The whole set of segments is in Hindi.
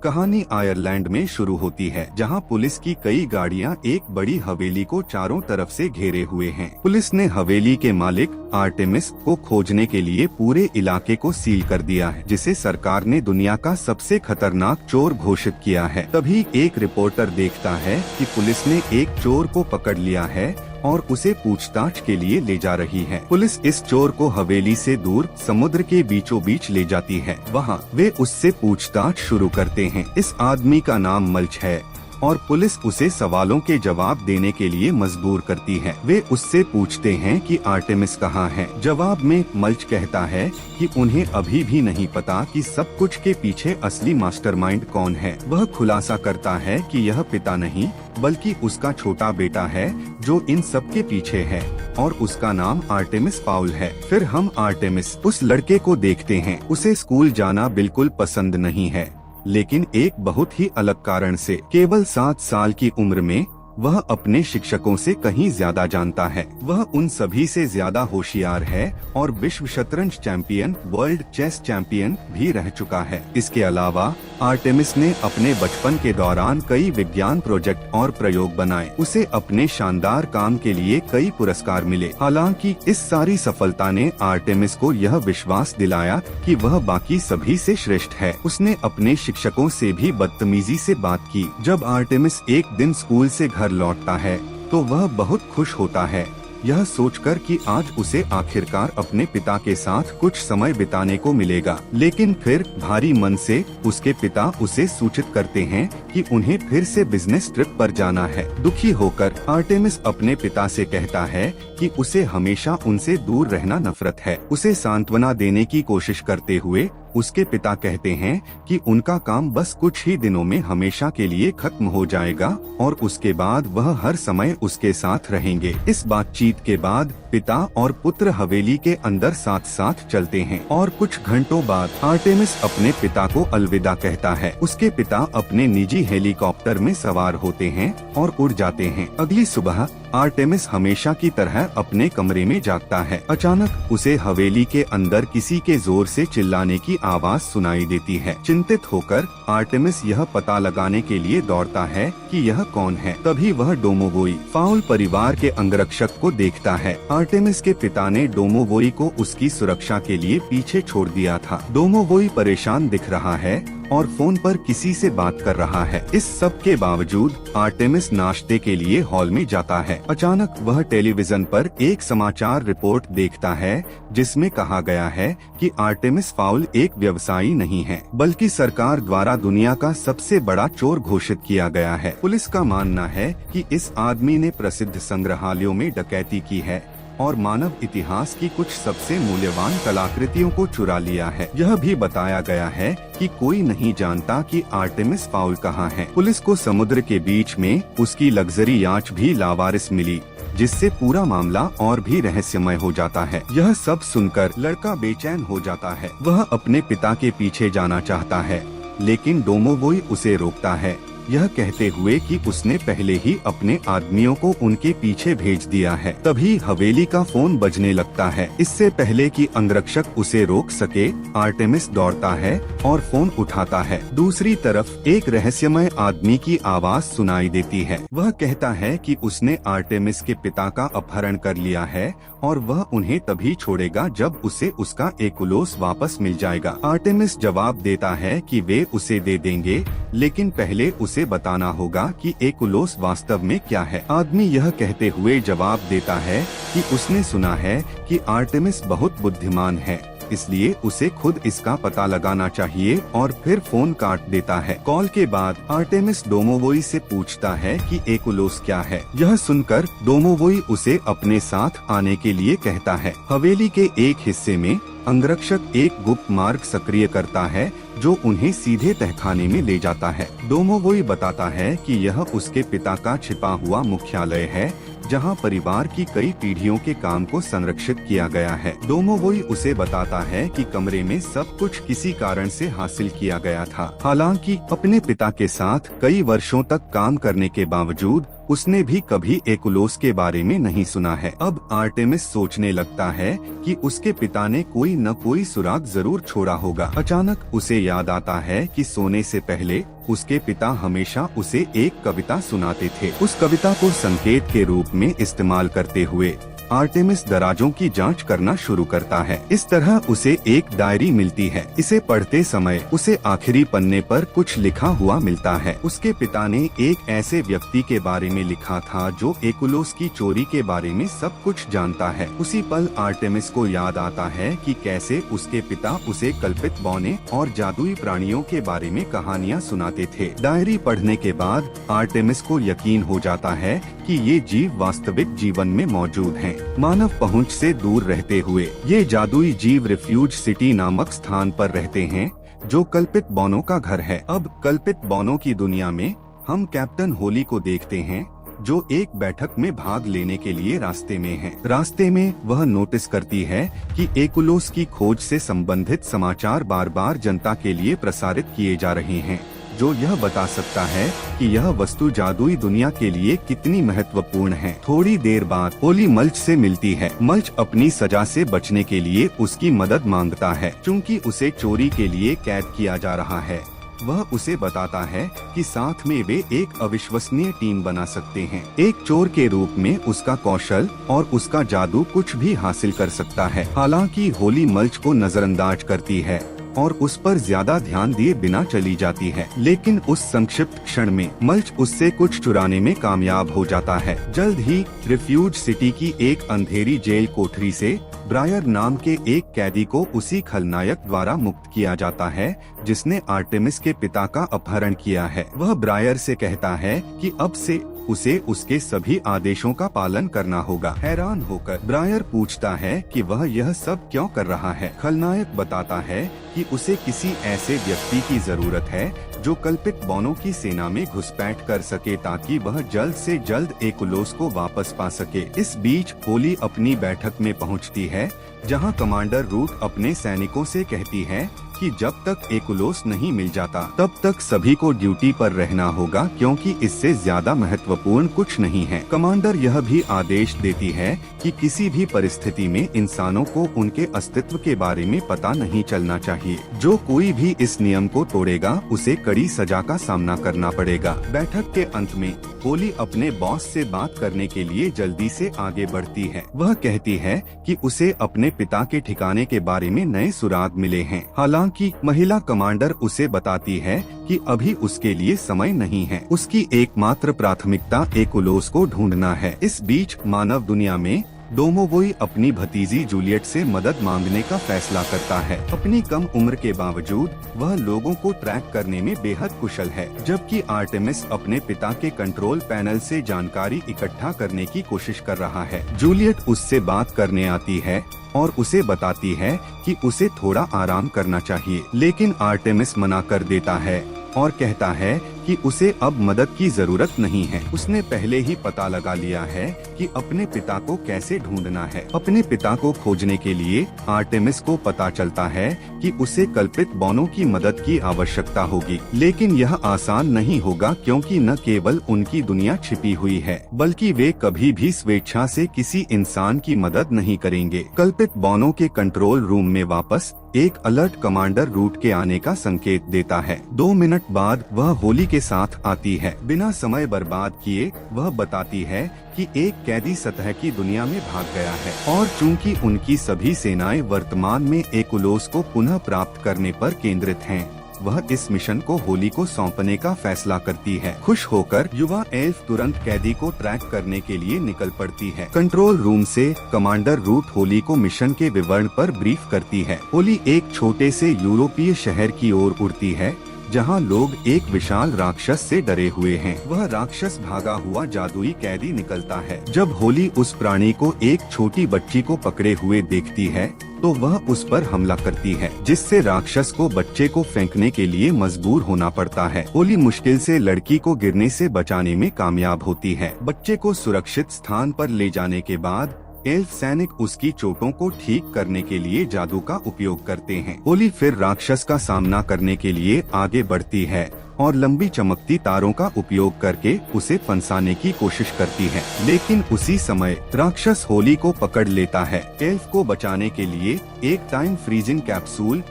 कहानी आयरलैंड में शुरू होती है, जहां पुलिस की कई गाड़ियां एक बड़ी हवेली को चारों तरफ से घेरे हुए हैं। पुलिस ने हवेली के मालिक आर्टेमिस को खोजने के लिए पूरे इलाके को सील कर दिया है, जिसे सरकार ने दुनिया का सबसे खतरनाक चोर घोषित किया है। तभी एक रिपोर्टर देखता है कि पुलिस ने एक चोर को पकड़ लिया है और उसे पूछताछ के लिए ले जा रही है। पुलिस इस चोर को हवेली से दूर समुद्र के बीचों बीच ले जाती है। वहाँ वे उससे पूछताछ शुरू करते हैं। इस आदमी का नाम मल्च है और पुलिस उसे सवालों के जवाब देने के लिए मजबूर करती है। वे उससे पूछते हैं कि आर्टेमिस कहाँ है। जवाब में मल्च कहता है कि उन्हें अभी भी नहीं पता कि सब कुछ के पीछे असली मास्टरमाइंड कौन है। वह खुलासा करता है कि यह पिता नहीं बल्कि उसका छोटा बेटा है जो इन सब के पीछे है और उसका नाम आर्टेमिस फाउल है। फिर हम आर्टेमिस उस लड़के को देखते हैं। उसे स्कूल जाना बिल्कुल पसंद नहीं है, लेकिन एक बहुत ही अलग कारण से। केवल 7 साल की उम्र में वह अपने शिक्षकों से कहीं ज्यादा जानता है। वह उन सभी से ज्यादा होशियार है और विश्व शतरंज चैंपियन, वर्ल्ड चेस चैंपियन भी रह चुका है। इसके अलावा आर्टेमिस ने अपने बचपन के दौरान कई विज्ञान प्रोजेक्ट और प्रयोग बनाए। उसे अपने शानदार काम के लिए कई पुरस्कार मिले। हालांकि इस सारी सफलता ने आर्टेमिस को यह विश्वास दिलाया कि वह बाकी सभी से श्रेष्ठ है। उसने अपने शिक्षकों से भी बदतमीजी से बात की। जब आर्टेमिस एक दिन स्कूल से घर लौटता है तो वह बहुत खुश होता है, यह सोचकर कि आज उसे आखिरकार अपने पिता के साथ कुछ समय बिताने को मिलेगा। लेकिन फिर भारी मन से उसके पिता उसे सूचित करते हैं कि उन्हें फिर से बिजनेस ट्रिप पर जाना है। दुखी होकर आर्टेमिस अपने पिता से कहता है कि उसे हमेशा उनसे दूर रहना नफरत है। उसे सांत्वना देने की कोशिश करते हुए उसके पिता कहते हैं कि उनका काम बस कुछ ही दिनों में हमेशा के लिए खत्म हो जाएगा और उसके बाद वह हर समय उसके साथ रहेंगे। इस बातचीत के बाद पिता और पुत्र हवेली के अंदर साथ साथ चलते हैं और कुछ घंटों बाद आर्टेमिस अपने पिता को अलविदा कहता है। उसके पिता अपने निजी हेलीकॉप्टर में सवार होते हैं और उड़ जाते हैं। अगली सुबह आर्टेमिस हमेशा की तरह अपने कमरे में जागता है। अचानक उसे हवेली के अंदर किसी के जोर से चिल्लाने की आवाज सुनाई देती है। चिंतित होकर आर्टेमिस यह पता लगाने के लिए दौड़ता है कि यह कौन है। तभी वह डोमोवोई फाउल परिवार के अंगरक्षक को देखता है। आर्टेमिस के पिता ने डोमोवोई को उसकी सुरक्षा के लिए पीछे छोड़ दिया था। डोमोवोई परेशान दिख रहा है और फोन पर किसी से बात कर रहा है। इस सब के बावजूद आर्टेमिस नाश्ते के लिए हॉल में जाता है। अचानक वह टेलीविजन पर एक समाचार रिपोर्ट देखता है जिसमें कहा गया है कि आर्टेमिस फाउल एक व्यवसायी नहीं है बल्कि सरकार द्वारा दुनिया का सबसे बड़ा चोर घोषित किया गया है। पुलिस का मानना है कि इस आदमी ने प्रसिद्ध संग्रहालयों में डकैती की है और मानव इतिहास की कुछ सबसे मूल्यवान कलाकृतियों को चुरा लिया है। यह भी बताया गया है कि कोई नहीं जानता कि आर्टेमिस फाउल कहाँ है। पुलिस को समुद्र के बीच में उसकी लग्जरी याच भी लावारिस मिली, जिससे पूरा मामला और भी रहस्यमय हो जाता है। यह सब सुनकर लड़का बेचैन हो जाता है। वह अपने पिता के पीछे जाना चाहता है, लेकिन डोमोवोई उसे रोकता है, यह कहते हुए कि उसने पहले ही अपने आदमियों को उनके पीछे भेज दिया है। तभी हवेली का फोन बजने लगता है। इससे पहले कि अंगरक्षक उसे रोक सके, आर्टेमिस दौड़ता है और फोन उठाता है। दूसरी तरफ एक रहस्यमय आदमी की आवाज सुनाई देती है। वह कहता है कि उसने आर्टेमिस के पिता का अपहरण कर लिया है और वह उन्हें तभी छोड़ेगा जब उसे उसका एकुलोस वापस मिल जाएगा। आर्टेमिस जवाब देता है कि वे उसे दे देंगे, लेकिन पहले उसे बताना होगा कि एकुलोस वास्तव में क्या है। आदमी यह कहते हुए जवाब देता है कि उसने सुना है कि आर्टेमिस बहुत बुद्धिमान है, इसलिए उसे खुद इसका पता लगाना चाहिए और फिर फोन काट देता है। कॉल के बाद आर्टेमिस डोमोवोई से पूछता है कि एकुलोस क्या है। यह सुनकर डोमोवोई उसे अपने साथ आने के लिए कहता है। हवेली के एक हिस्से में अंगरक्षक एक गुप्त मार्ग सक्रिय करता है जो उन्हें सीधे तहखाने में ले जाता है। डोमोवोई बताता है कि यह उसके पिता का छिपा हुआ मुख्यालय है, जहां परिवार की कई पीढ़ियों के काम को संरक्षित किया गया है। डोमोवोई उसे बताता है कि कमरे में सब कुछ किसी कारण से हासिल किया गया था। हालांकि अपने पिता के साथ कई वर्षों तक काम करने के बावजूद उसने भी कभी एकुलोस के बारे में नहीं सुना है। अब आर्टेमिस सोचने लगता है कि उसके पिता ने कोई न कोई सुराग जरूर छोड़ा होगा। अचानक उसे याद आता है कि सोने से पहले उसके पिता हमेशा उसे एक कविता सुनाते थे। उस कविता को संकेत के रूप में इस्तेमाल करते हुए आर्टेमिस दराजों की जांच करना शुरू करता है। इस तरह उसे एक डायरी मिलती है। इसे पढ़ते समय उसे आखिरी पन्ने पर कुछ लिखा हुआ मिलता है। उसके पिता ने एक ऐसे व्यक्ति के बारे में लिखा था जो एकुलोस की चोरी के बारे में सब कुछ जानता है। उसी पल आर्टेमिस को याद आता है कि कैसे उसके पिता उसे कल्पित बौने और जादुई प्राणियों के बारे में कहानियाँ सुनाते थे। डायरी पढ़ने के बाद आर्टेमिस को यकीन हो जाता है कि ये जीव वास्तविक जीवन में मौजूद हैं। मानव पहुंच से दूर रहते हुए ये जादुई जीव रिफ्यूज सिटी नामक स्थान पर रहते हैं, जो कल्पित बौनों का घर है। अब कल्पित बौनों की दुनिया में हम कैप्टन होली को देखते हैं, जो एक बैठक में भाग लेने के लिए रास्ते में है। रास्ते में वह नोटिस करती है कि एकुलोस की खोज से संबंधित समाचार बार बार जनता के लिए प्रसारित किए जा रहे हैं, जो यह बता सकता है कि यह वस्तु जादुई दुनिया के लिए कितनी महत्वपूर्ण है। थोड़ी देर बाद होली मल्च से मिलती है। मल्च अपनी सजा से बचने के लिए उसकी मदद मांगता है। चूंकि उसे चोरी के लिए कैद किया जा रहा है, वह उसे बताता है कि साथ में वे एक अविश्वसनीय टीम बना सकते हैं। एक चोर के रूप में उसका कौशल और उसका जादू कुछ भी हासिल कर सकता है। हालांकि होली मल्च को नजरअंदाज करती है और उस पर ज्यादा ध्यान दिए बिना चली जाती है, लेकिन उस संक्षिप्त क्षण में मल्च उससे कुछ चुराने में कामयाब हो जाता है। जल्द ही रिफ्यूज सिटी की एक अंधेरी जेल कोठरी से ब्रायर नाम के एक कैदी को उसी खलनायक द्वारा मुक्त किया जाता है जिसने आर्टेमिस के पिता का अपहरण किया है। वह ब्रायर से कहता है कि अब से उसे उसके सभी आदेशों का पालन करना होगा। हैरान होकर ब्रायर पूछता है कि वह यह सब क्यों कर रहा है। खलनायक बताता है कि उसे किसी ऐसे व्यक्ति की जरूरत है जो कल्पित बौनों की सेना में घुसपैठ कर सके ताकि वह जल्द से जल्द एकुलोस को वापस पा सके। इस बीच होली अपनी बैठक में पहुंचती है, जहां कमांडर रूट अपने सैनिकों से कहती है कि जब तक एकुलोस नहीं मिल जाता तब तक सभी को ड्यूटी पर रहना होगा, क्योंकि इससे ज्यादा महत्वपूर्ण कुछ नहीं है। कमांडर यह भी आदेश देती है कि किसी भी परिस्थिति में इंसानों को उनके अस्तित्व के बारे में पता नहीं चलना चाहिए। जो कोई भी इस नियम को तोड़ेगा उसे कड़ी सजा का सामना करना पड़ेगा। बैठक के अंत में होली अपने बॉस से बात करने के लिए जल्दी से आगे बढ़ती है। वह कहती है कि उसे अपने पिता के ठिकाने के बारे में नए सुराग मिले हैं। हालांकि महिला कमांडर उसे बताती है कि अभी उसके लिए समय नहीं है। उसकी एकमात्र प्राथमिकता एकुलोस को ढूंढना है। इस बीच मानव दुनिया में डोमोवोई अपनी भतीजी जूलियट से मदद मांगने का फैसला करता है। अपनी कम उम्र के बावजूद वह लोगों को ट्रैक करने में बेहद कुशल है, जबकि आर्टेमिस अपने पिता के कंट्रोल पैनल से जानकारी इकट्ठा करने की कोशिश कर रहा है। जूलियट उससे बात करने आती है और उसे बताती है कि उसे थोड़ा आराम करना चाहिए, लेकिन आर्टेमिस मना कर देता है और कहता है कि उसे अब मदद की जरूरत नहीं है। उसने पहले ही पता लगा लिया है कि अपने पिता को कैसे ढूंढना है। अपने पिता को खोजने के लिए आर्टेमिस को पता चलता है कि उसे कल्पित बौनों की मदद की आवश्यकता होगी, लेकिन यह आसान नहीं होगा, क्योंकि न केवल उनकी दुनिया छिपी हुई है, बल्कि वे कभी भी स्वेच्छा से किसी इंसान की मदद नहीं करेंगे। कल्पित बौनों के कंट्रोल रूम में वापस एक अलर्ट कमांडर रूट के आने का संकेत देता है। 2 मिनट बाद वह होली के साथ आती है। बिना समय बर्बाद किए वह बताती है कि एक कैदी सतह की दुनिया में भाग गया है और चूंकि उनकी सभी सेनाएं वर्तमान में एकुलोस को पुनः प्राप्त करने पर केंद्रित हैं, वह इस मिशन को होली को सौंपने का फैसला करती है। खुश होकर युवा एल्फ तुरंत कैदी को ट्रैक करने के लिए निकल पड़ती है। कंट्रोल रूम से कमांडर रूट होली को मिशन के विवरण पर ब्रीफ करती है। होली एक छोटे से यूरोपीय शहर की ओर उड़ती है, जहां लोग एक विशाल राक्षस से डरे हुए हैं। वह राक्षस भागा हुआ जादुई कैदी निकलता है। जब होली उस प्राणी को एक छोटी बच्ची को पकड़े हुए देखती है तो वह उस पर हमला करती है, जिससे राक्षस को बच्चे को फेंकने के लिए मजबूर होना पड़ता है। होली मुश्किल से लड़की को गिरने से बचाने में कामयाब होती है। बच्चे को सुरक्षित स्थान पर ले जाने के बाद एल्फ सैनिक उसकी चोटों को ठीक करने के लिए जादू का उपयोग करते हैं। होली फिर राक्षस का सामना करने के लिए आगे बढ़ती है और लंबी चमकती तारों का उपयोग करके उसे फंसाने की कोशिश करती है, लेकिन उसी समय राक्षस होली को पकड़ लेता है। एल्फ को बचाने के लिए एक टाइम फ्रीजिंग कैप्सूल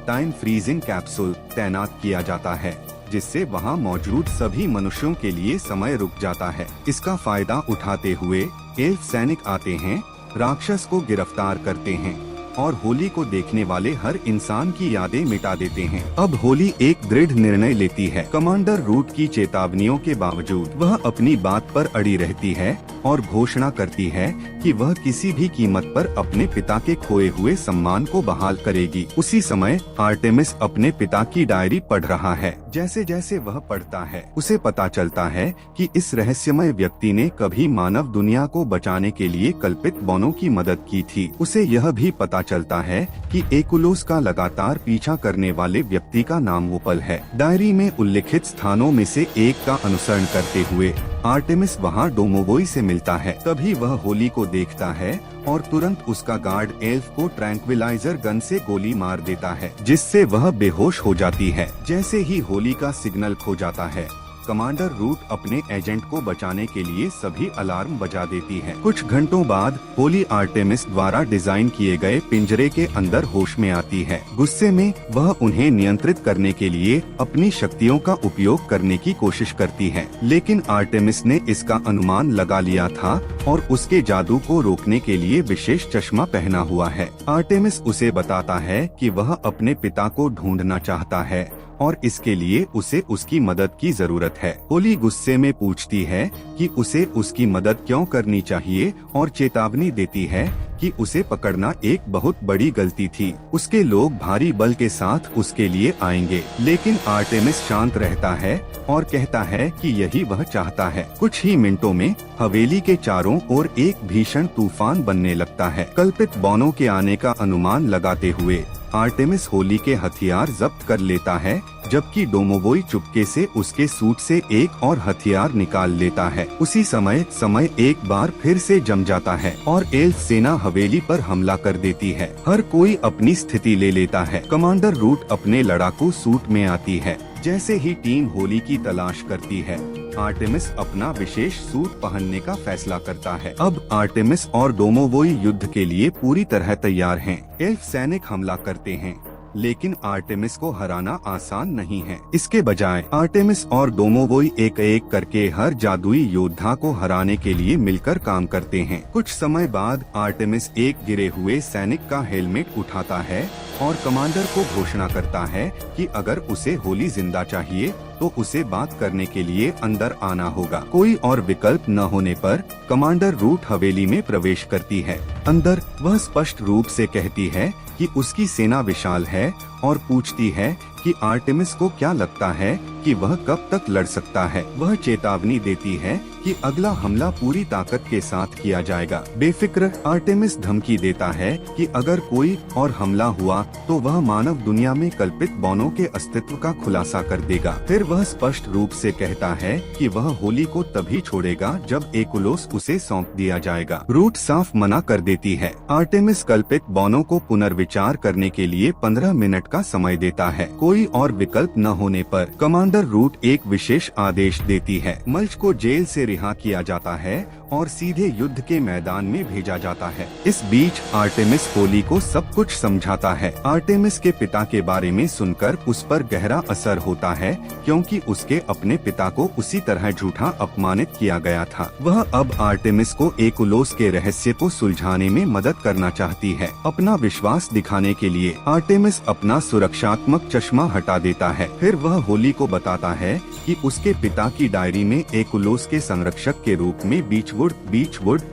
तैनात किया जाता है, जिससे वहां मौजूद सभी मनुष्यों के लिए समय रुक जाता है। इसका फायदा उठाते हुए एल्फ सैनिक आते हैं, राक्षस को गिरफ्तार करते हैं और होली को देखने वाले हर इंसान की यादें मिटा देते हैं। अब होली एक दृढ़ निर्णय लेती है। कमांडर रूट की चेतावनियों के बावजूद वह अपनी बात पर अड़ी रहती है और घोषणा करती है कि वह किसी भी कीमत पर अपने पिता के खोए हुए सम्मान को बहाल करेगी। उसी समय आर्टेमिस अपने पिता की डायरी पढ़ रहा है। जैसे जैसे वह पढ़ता है, उसे पता चलता है कि इस रहस्यमय व्यक्ति ने कभी मानव दुनिया को बचाने के लिए कल्पित बॉनो की मदद की थी। उसे यह भी पता चलता है कि एकुलोस का लगातार पीछा करने वाले व्यक्ति का नाम वोपल है। डायरी में उल्लिखित स्थानों में से एक का अनुसरण करते हुए आर्टेमिस वहां डोमोवोई से मिलता है। तभी वह होली को देखता है और तुरंत उसका गार्ड एल्फ को ट्रैंक्विलाइजर गन से गोली मार देता है, जिससे वह बेहोश हो जाती है। जैसे ही होली का सिग्नल खो जाता है, कमांडर रूट अपने एजेंट को बचाने के लिए सभी अलार्म बजा देती है। कुछ घंटों बाद होली आर्टेमिस द्वारा डिजाइन किए गए पिंजरे के अंदर होश में आती है। गुस्से में वह उन्हें नियंत्रित करने के लिए अपनी शक्तियों का उपयोग करने की कोशिश करती है, लेकिन आर्टेमिस ने इसका अनुमान लगा लिया था और उसके जादू को रोकने के लिए विशेष चश्मा पहना हुआ है। आर्टेमिस उसे बताता है कि वह अपने पिता को ढूंढना चाहता है और इसके लिए उसे उसकी मदद की जरूरत है। होली गुस्से में पूछती है कि उसे उसकी मदद क्यों करनी चाहिए और चेतावनी देती है कि उसे पकड़ना एक बहुत बड़ी गलती थी। उसके लोग भारी बल के साथ उसके लिए आएंगे, लेकिन आर्टेमिस शांत रहता है और कहता है कि यही वह चाहता है। कुछ ही मिनटों में हवेली के चारों ओर एक भीषण तूफान बनने लगता है। कल्पित बॉनो के आने का अनुमान लगाते हुए आर्टेमिस होली के हथियार जब्त कर लेता है, जबकि डोमोवोई चुपके से उसके सूट से एक और हथियार निकाल लेता है। उसी समय एक बार फिर से जम जाता है और एल्फ सेना हवेली पर हमला कर देती है। हर कोई अपनी स्थिति ले लेता है। कमांडर रूट अपने लड़ाकू सूट में आती है। जैसे ही टीम होली की तलाश करती है, आर्टेमिस अपना विशेष सूट पहनने का फैसला करता है। अब आर्टेमिस और डोमोवोई युद्ध के लिए पूरी तरह तैयार हैं। एल्फ सैनिक हमला करते हैं, लेकिन आर्टेमिस को हराना आसान नहीं है। इसके बजाय आर्टेमिस और डोमोवोई एक एक करके हर जादुई योद्धा को हराने के लिए मिलकर काम करते हैं। कुछ समय बाद आर्टेमिस एक गिरे हुए सैनिक का हेलमेट उठाता है और कमांडर को घोषणा करता है कि अगर उसे होली जिंदा चाहिए तो उसे बात करने के लिए अंदर आना होगा। कोई और विकल्प न होने पर कमांडर रूट हवेली में प्रवेश करती है। अंदर वह स्पष्ट रूप से कहती है कि उसकी सेना विशाल है और पूछती है कि आर्टेमिस को क्या लगता है कि वह कब तक लड़ सकता है। वह चेतावनी देती है कि अगला हमला पूरी ताकत के साथ किया जाएगा। बेफिक्र आर्टेमिस धमकी देता है कि अगर कोई और हमला हुआ तो वह मानव दुनिया में कल्पित बॉनो के अस्तित्व का खुलासा कर देगा। फिर वह स्पष्ट रूप से कहता है कि वह होली को तभी छोड़ेगा जब एकुलोस उसे सौंप दिया जाएगा। रूट साफ मना कर देती है। आर्टेमिस कल्पित बॉनो को पुनर्विचार करने के लिए 15 मिनट का समय देता है। कोई और विकल्प न होने पर कमांडर रूट एक विशेष आदेश देती है। मल्च को जेल से रिहा किया जाता है और सीधे युद्ध के मैदान में भेजा जाता है। इस बीच आर्टेमिस होली को सब कुछ समझाता है। आर्टेमिस के पिता के बारे में सुनकर उस पर गहरा असर होता है, क्योंकि उसके अपने पिता को उसी तरह झूठा अपमानित किया गया था। वह अब आर्टेमिस को एकुलोस के रहस्य को सुलझाने में मदद करना चाहती है। अपना विश्वास दिखाने के लिए आर्टेमिस अपना सुरक्षात्मक चश्मा हटा देता है। फिर वह होली को बताता है कि उसके पिता की डायरी में एकुलोस के संरक्षक के रूप में बीचवुड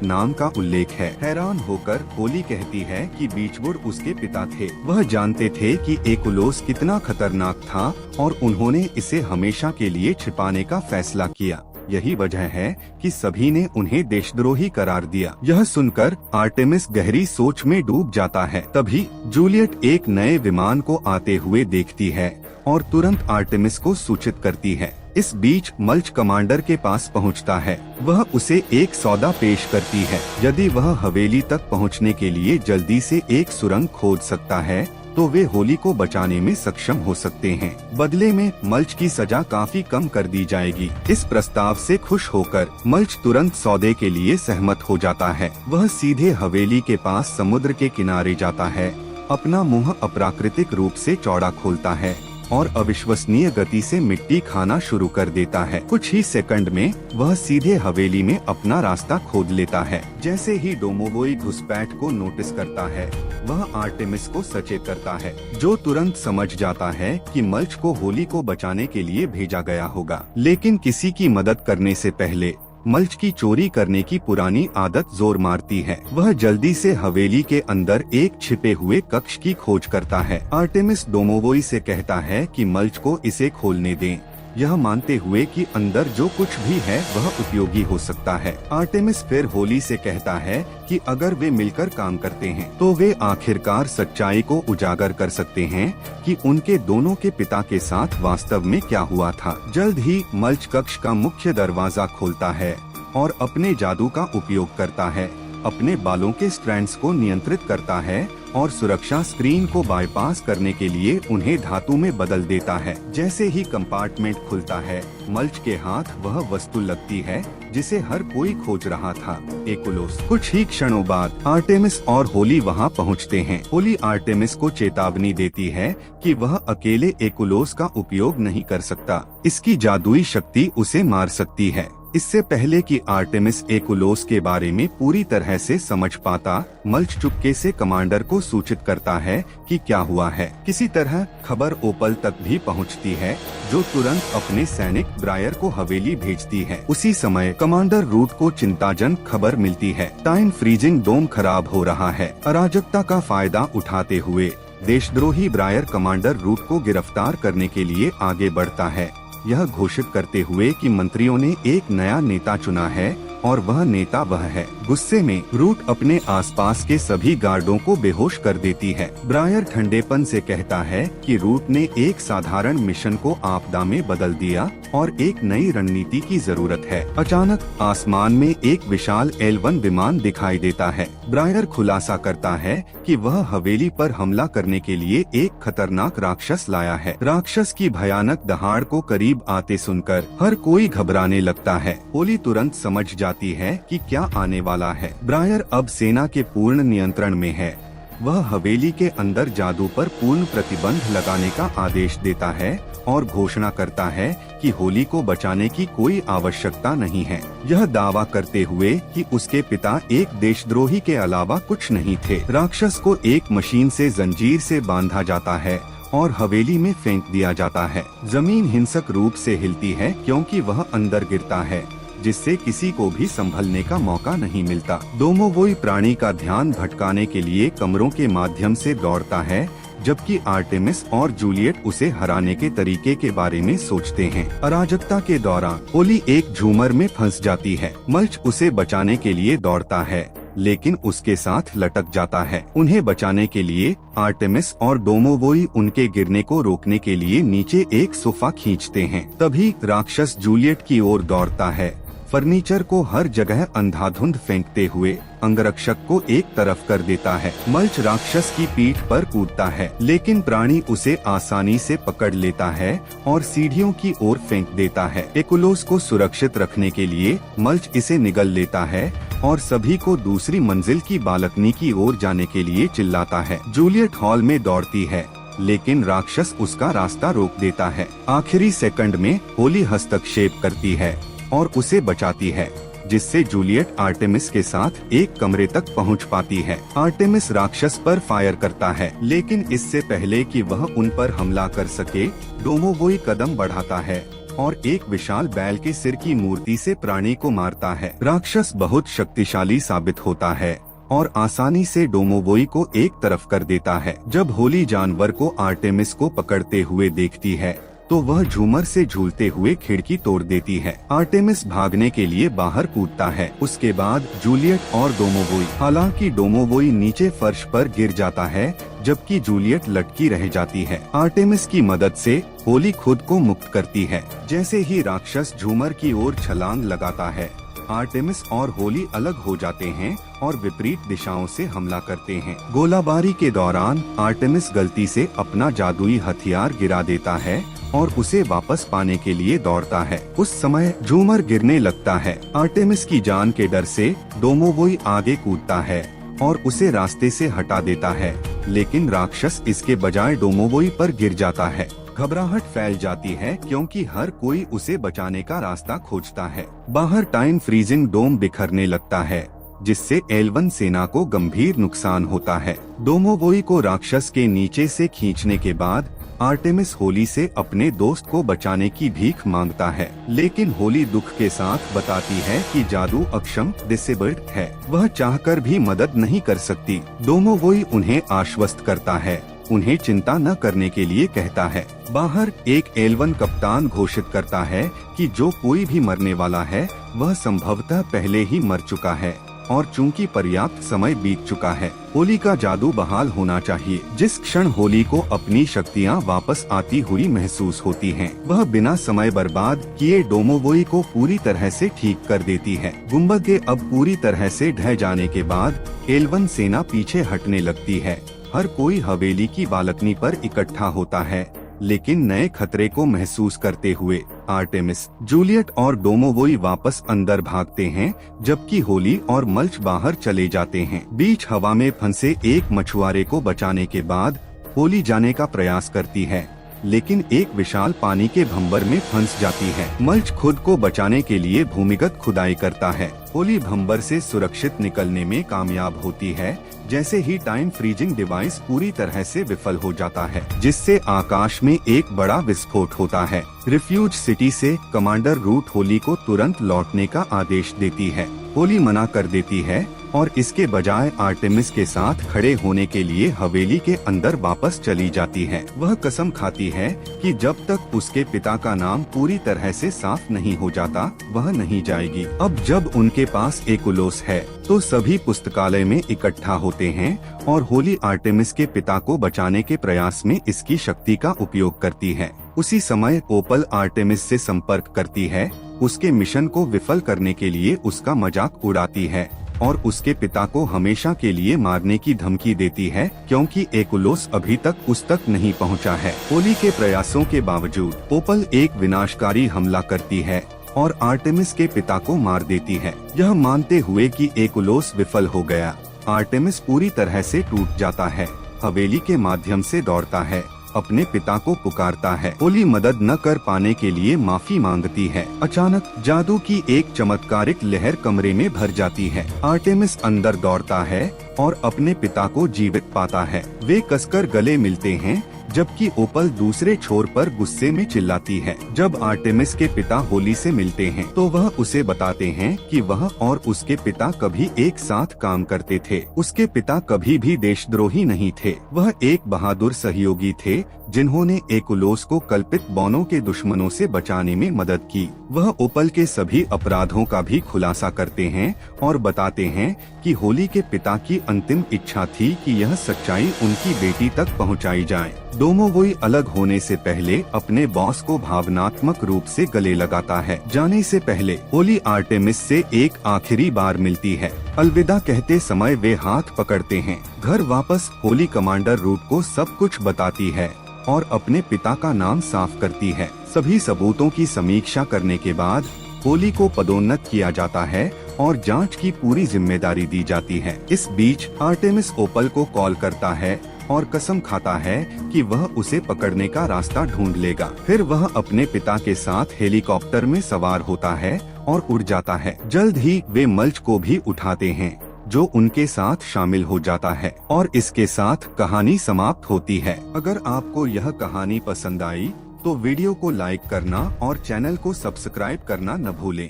नाम का उल्लेख है। हैरान होकर होली कहती है कि बीचवुड उसके पिता थे। वह जानते थे कि एकुलोस कितना खतरनाक था और उन्होंने इसे हमेशा के लिए छिपाने का फैसला किया। यही वजह है कि सभी ने उन्हें देशद्रोही करार दिया। यह सुनकर आर्टेमिस गहरी सोच में डूब जाता है। तभी जूलियट एक नए विमान को आते हुए देखती है और तुरंत आर्टेमिस को सूचित करती है। इस बीच मल्च कमांडर के पास पहुंचता है। वह उसे एक सौदा पेश करती है। यदि वह हवेली तक पहुंचने के लिए जल्दी से एक सुरंग खोद सकता है तो वे होली को बचाने में सक्षम हो सकते हैं। बदले में मल्च की सजा काफी कम कर दी जाएगी। इस प्रस्ताव से खुश होकर मल्च तुरंत सौदे के लिए सहमत हो जाता है। वह सीधे हवेली के पास समुद्र के किनारे जाता है, अपना मुंह अप्राकृतिक रूप से चौड़ा खोलता है और अविश्वसनीय गति से मिट्टी खाना शुरू कर देता है। कुछ ही सेकंड में वह सीधे हवेली में अपना रास्ता खोद लेता है। जैसे ही डोमोवोई घुसपैठ को नोटिस करता है, वह आर्टेमिस को सचेत करता है, जो तुरंत समझ जाता है कि मल्च को होली को बचाने के लिए भेजा गया होगा। लेकिन किसी की मदद करने से पहले मल्च की चोरी करने की पुरानी आदत जोर मारती है। वह जल्दी से हवेली के अंदर एक छिपे हुए कक्ष की खोज करता है। आर्टेमिस डोमोवोई से कहता है कि मल्च को इसे खोलने दें, यह मानते हुए कि अंदर जो कुछ भी है वह उपयोगी हो सकता है। आर्टेमिस फिर होली से कहता है कि अगर वे मिलकर काम करते हैं तो वे आखिरकार सच्चाई को उजागर कर सकते हैं कि उनके दोनों के पिता के साथ वास्तव में क्या हुआ था। जल्द ही मल्च कक्ष का मुख्य दरवाजा खोलता है और अपने जादू का उपयोग करता है। अपने बालों के स्ट्रैंड्स को नियंत्रित करता है और सुरक्षा स्क्रीन को बाईपास करने के लिए उन्हें धातु में बदल देता है। जैसे ही कंपार्टमेंट खुलता है, मल्च के हाथ वह वस्तु लगती है जिसे हर कोई खोज रहा था, एकुलोस। कुछ ही क्षणों बाद आर्टेमिस और होली वहां पहुंचते हैं। होली आर्टेमिस को चेतावनी देती है कि वह अकेले एकुलोस का उपयोग नहीं कर सकता, इसकी जादुई शक्ति उसे मार सकती है। इससे पहले कि आर्टेमिस एकुलोस के बारे में पूरी तरह से समझ पाता, मल्च चुपके से कमांडर को सूचित करता है कि क्या हुआ है। किसी तरह खबर ओपल तक भी पहुंचती है, जो तुरंत अपने सैनिक ब्रायर को हवेली भेजती है। उसी समय कमांडर रूट को चिंताजनक खबर मिलती है। टाइम फ्रीजिंग डोम खराब हो रहा है। अराजकता का फायदा उठाते हुए देशद्रोही ब्रायर कमांडर रूट को गिरफ्तार करने के लिए आगे बढ़ता है, यह घोषित करते हुए कि मंत्रियों ने एक नया नेता चुना है और वह नेता वह है। गुस्से में रूट अपने आसपास के सभी गार्डों को बेहोश कर देती है। ब्रायर ठंडेपन से कहता है कि रूट ने एक साधारण मिशन को आपदा में बदल दिया और एक नई रणनीति की जरूरत है। अचानक आसमान में एक विशाल L1 विमान दिखाई देता है। ब्रायर खुलासा करता है कि वह हवेली पर हमला करने के लिए एक खतरनाक राक्षस लाया है। राक्षस की भयानक दहाड़ को करीब आते सुनकर हर कोई घबराने लगता है। होली तुरंत समझ जाती है कि क्या आने वाला है। ब्रायर अब सेना के पूर्ण नियंत्रण में है। वह हवेली के अंदर जादू पर पूर्ण प्रतिबंध लगाने का आदेश देता है और घोषणा करता है कि होली को बचाने की कोई आवश्यकता नहीं है, यह दावा करते हुए कि उसके पिता एक देशद्रोही के अलावा कुछ नहीं थे। राक्षस को एक मशीन से जंजीर से बांधा जाता है और हवेली में फेंक दिया जाता है। जमीन हिंसक रूप से हिलती है क्योंकि वह अंदर गिरता है, जिससे किसी को भी संभलने का मौका नहीं मिलता। डोमोवोई प्राणी का ध्यान भटकाने के लिए कमरों के माध्यम से दौड़ता है, जबकि आर्टेमिस और जूलियट उसे हराने के तरीके के बारे में सोचते हैं। अराजकता के दौरान होली एक झूमर में फंस जाती है। मल्च उसे बचाने के लिए दौड़ता है, लेकिन उसके साथ लटक जाता है। उन्हें बचाने के लिए आर्टेमिस और डोमोवोई उनके गिरने को रोकने के लिए नीचे एक सोफा खींचते हैं। तभी राक्षस जूलियट की ओर दौड़ता है, फर्नीचर को हर जगह अंधाधुंध फेंकते हुए अंगरक्षक को एक तरफ कर देता है। मल्च राक्षस की पीठ पर कूदता है, लेकिन प्राणी उसे आसानी से पकड़ लेता है और सीढ़ियों की ओर फेंक देता है। एकुलोस को सुरक्षित रखने के लिए मल्च इसे निगल लेता है और सभी को दूसरी मंजिल की बालकनी की ओर जाने के लिए चिल्लाता है। जूलियट हॉल में दौड़ती है, लेकिन राक्षस उसका रास्ता रोक देता है। आखिरी सेकंड में होली हस्तक्षेप करती है और उसे बचाती है, जिससे जूलियट आर्टेमिस के साथ एक कमरे तक पहुंच पाती है। आर्टेमिस राक्षस पर फायर करता है, लेकिन इससे पहले कि वह उन पर हमला कर सके, डोमोवोई कदम बढ़ाता है और एक विशाल बैल के सिर की मूर्ति से प्राणी को मारता है। राक्षस बहुत शक्तिशाली साबित होता है और आसानी से डोमोवोई को एक तरफ कर देता है। जब होली जानवर को आर्टेमिस को पकड़ते हुए देखती है, तो वह झूमर से झूलते हुए खिड़की तोड़ देती है। आर्टेमिस भागने के लिए बाहर कूदता है। उसके बाद जूलियट और डोमोवोई, हालांकि डोमोवोई नीचे फर्श पर गिर जाता है, जबकि जूलियट लटकी रह जाती है। आर्टेमिस की मदद से होली खुद को मुक्त करती है। जैसे ही राक्षस झूमर की ओर छलांग लगाता है, आर्टेमिस और होली अलग हो जाते हैं और विपरीत दिशाओं से हमला करते हैं। गोलाबारी के दौरान आर्टेमिस गलती से अपना जादुई हथियार गिरा देता है और उसे वापस पाने के लिए दौड़ता है। उस समय झूमर गिरने लगता है। आर्टेमिस की जान के डर से डोमोवोई आगे कूदता है और उसे रास्ते से हटा देता है, लेकिन राक्षस इसके बजाय डोमोवोई पर गिर जाता है। घबराहट फैल जाती है क्योंकि हर कोई उसे बचाने का रास्ता खोजता है। बाहर टाइम फ्रीजिंग डोम बिखरने लगता है, जिससे एल्वन सेना को गंभीर नुकसान होता है। डोमोवोई को राक्षस के नीचे से खींचने के बाद आर्टेमिस होली से अपने दोस्त को बचाने की भीख मांगता है, लेकिन होली दुख के साथ बताती है कि जादू अक्षम डिसेबल्ड है, वह चाहकर भी मदद नहीं कर सकती। डोमोवोई उन्हें आश्वस्त करता है, उन्हें चिंता न करने के लिए कहता है। बाहर एक एल्वन कप्तान घोषित करता है कि जो कोई भी मरने वाला है वह संभवतः पहले ही मर चुका है और चूंकि पर्याप्त समय बीत चुका है, होली का जादू बहाल होना चाहिए। जिस क्षण होली को अपनी शक्तियाँ वापस आती हुई महसूस होती हैं, वह बिना समय बर्बाद किए डोमोवोई को पूरी तरह से ठीक कर देती है। गुंबद के अब पूरी तरह से ढह जाने के बाद एल्वन सेना पीछे हटने लगती है। हर कोई हवेली की बालकनी पर इकट्ठा होता है, लेकिन नए खतरे को महसूस करते हुए आर्टेमिस, जूलियट और डोमोवोई वापस अंदर भागते हैं, जबकि होली और मल्च बाहर चले जाते हैं। बीच हवा में फंसे एक मछुआरे को बचाने के बाद होली जाने का प्रयास करती है, लेकिन एक विशाल पानी के भंवर में फंस जाती है। मल्च खुद को बचाने के लिए भूमिगत खुदाई करता है। होली भंवर से सुरक्षित निकलने में कामयाब होती है, जैसे ही टाइम फ्रीजिंग डिवाइस पूरी तरह से विफल हो जाता है, जिससे आकाश में एक बड़ा विस्फोट होता है। रिफ्यूज सिटी से कमांडर रूट होली को तुरंत लौटने का आदेश देती है। होली मना कर देती है और इसके बजाय आर्टेमिस के साथ खड़े होने के लिए हवेली के अंदर वापस चली जाती है। वह कसम खाती है कि जब तक उसके पिता का नाम पूरी तरह से साफ नहीं हो जाता, वह नहीं जाएगी। अब जब उनके पास एकुलोस है, तो सभी पुस्तकालय में इकट्ठा होते हैं और होली आर्टेमिस के पिता को बचाने के प्रयास में इसकी शक्ति का उपयोग करती है। उसी समय ओपल आर्टेमिस से संपर्क करती है, उसके मिशन को विफल करने के लिए उसका मजाक उड़ाती है और उसके पिता को हमेशा के लिए मारने की धमकी देती है, क्योंकि एकुलोस अभी तक उस तक नहीं पहुंचा है। होली के प्रयासों के बावजूद ओपल एक विनाशकारी हमला करती है और आर्टेमिस के पिता को मार देती है। यह मानते हुए कि एकुलोस विफल हो गया, आर्टेमिस पूरी तरह से टूट जाता है। हवेली के माध्यम से दौड़ता है, अपने पिता को पुकारता है। होली मदद न कर पाने के लिए माफी मांगती है। अचानक जादू की एक चमत्कारिक लहर कमरे में भर जाती है। आर्टेमिस अंदर दौड़ता है और अपने पिता को जीवित पाता है। वे कसकर गले मिलते हैं, जबकि ओपल दूसरे छोर पर गुस्से में चिल्लाती है। जब आर्टेमिस के पिता होली से मिलते हैं, तो वह उसे बताते हैं कि वह और उसके पिता कभी एक साथ काम करते थे। उसके पिता कभी भी देशद्रोही नहीं थे, वह एक बहादुर सहयोगी थे जिन्होंने एकुलोस को कल्पित बौनों के दुश्मनों से बचाने में मदद की। वह ओपल के सभी अपराधों का भी खुलासा करते हैं और बताते हैं कि होली के पिता की अंतिम इच्छा थी कि यह सच्चाई उनकी बेटी तक पहुंचाई जाए। डोमोवोई अलग होने से पहले अपने बॉस को भावनात्मक रूप से गले लगाता है। जाने से पहले होली आर्टेमिस से एक आखिरी बार मिलती है। अलविदा कहते समय वे हाथ पकड़ते हैं। घर वापस होली कमांडर रूट को सब कुछ बताती है और अपने पिता का नाम साफ करती है। सभी सबूतों की समीक्षा करने के बाद होली को पदोन्नत किया जाता है और जांच की पूरी जिम्मेदारी दी जाती है। इस बीच आर्टेमिस ओपल को कॉल करता है और कसम खाता है कि वह उसे पकड़ने का रास्ता ढूंढ लेगा। फिर वह अपने पिता के साथ हेलीकॉप्टर में सवार होता है और उड़ जाता है। जल्द ही वे मल्च को भी उठाते हैं, जो उनके साथ शामिल हो जाता है और इसके साथ कहानी समाप्त होती है। अगर आपको यह कहानी पसंद आई तो वीडियो को लाइक करना और चैनल को सब्सक्राइब करना न भूलें।